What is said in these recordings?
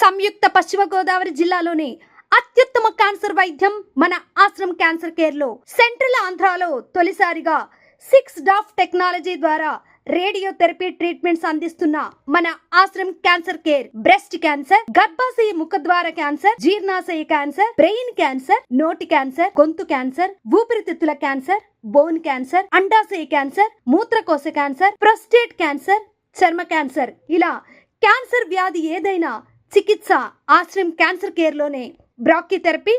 సంయుక్త పశ్చిమ గోదావరి జిల్లాలోని అత్యుత్తమ క్యాన్సర్ వైద్యం మన ఆశ్రమ్ క్యాన్సర్ కేర్ లో సెంట్రల్ ఆంధ్రాలో తొలిసారిగా 6 డాఫ్ టెక్నాలజీ ద్వారా రేడియోథెరపీ ట్రీట్మెంట్స్ అందిస్తున్న మన Ashram cancer care breast cancer, గర్భాశయ ముఖద్వార క్యాన్సర్, జీర్ణాశయ క్యాన్సర్, బ్రెయిన్ క్యాన్సర్, నోటి క్యాన్సర్, గొంతు క్యాన్సర్, ఊపిరితిత్తుల క్యాన్సర్, బోన్ క్యాన్సర్, అండాశయ క్యాన్సర్, మూత్రకోశ క్యాన్సర్, ప్రోస్టేట్ క్యాన్సర్, చర్మ క్యాన్సర్, ఇలా క్యాన్సర్ వ్యాధి ఏదైనా చికిత్స ఆశ్రమ్ క్యాన్సర్ కేర్ లోనే బ్రాక్యూథెరపీ,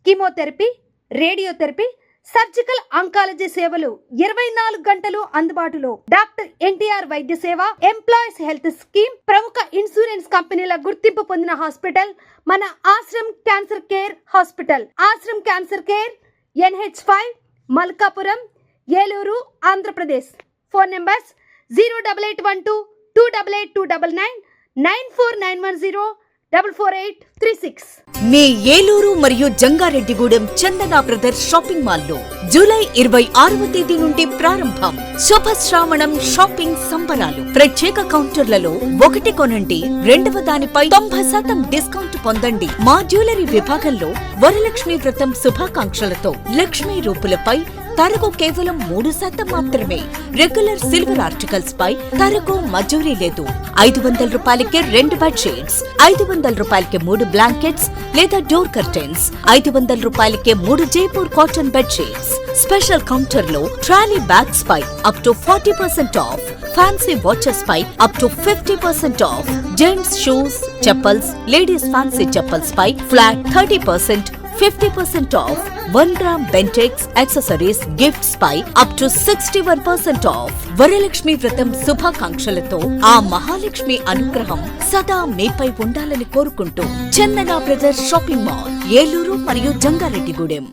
కీమోథెరపీ, రేడియోథెరపీ, సర్జికల్ ఆంకాలజీ సేవలు 24 గంటలు అందుబాటులో. డాక్టర్ ఎన్టీఆర్ వైద్య సేవ, ఎంప్లాయీస్ హెల్త్ స్కీమ్, ప్రముఖ ఇన్సూరెన్స్ కంపెనీల గుర్తింపు పొందిన హాస్పిటల్ మన Ashram cancer care hospital. Ashram cancer care NH5, Malkapuram, Eluru, Andhra Pradesh. Phone numbers 08812 288 299 94910 44836. మీ ఏలూరు మరియు జంగారెడ్డిగూడెం చందన బ్రదర్స్ షాపింగ్ మాల్ లో జూలై 26వ తేదీ నుండి ప్రారంభం. శుభ శ్రావణం షాపింగ్ సంబరాలు. ప్రత్యేక కౌంటర్లలో 1 కొనండి 2వ దానిపై 90% డిస్కౌంట్ పొందండి. మా జ్యువెలరీ విభాగంలో వరలక్ష్మి వ్రతం శుభాకాంక్షలతో లక్ష్మీ రూపులపై తరకు కేవలం 3% మాత్రమే. రెగ్యులర్ సిల్వర్ ఆర్టికల్స్ పై తరకు మజూరీ లేదు. 500 రూపాయలకే 2 బెడ్షీట్స్, 500 రూపాయలకే 3 బ్లాంకెట్స్ లేదా డోర్ కర్టెన్స్, 500 రూపాయలకే 3 Jaipur cotton bedsheets. Special counter లో ట్రాలీ బ్యాగ్స్ పై up to 40% off, fancy watches పై up to 50% off, gents shoes, chappals, ladies fancy chappals పై flat 30%, 50% off. 1 gram Bentex accessories gifts పై up to 61% off. Varalakshmi Vratam శుభాకాంక్షలతో ఆ మహాలక్ష్మి అనుగ్రహం సదా మీపై ఉండాలని కోరుకుంటూ Chandana brothers shopping mall, Eluru మరియు జంగారెడ్డిగూడెం.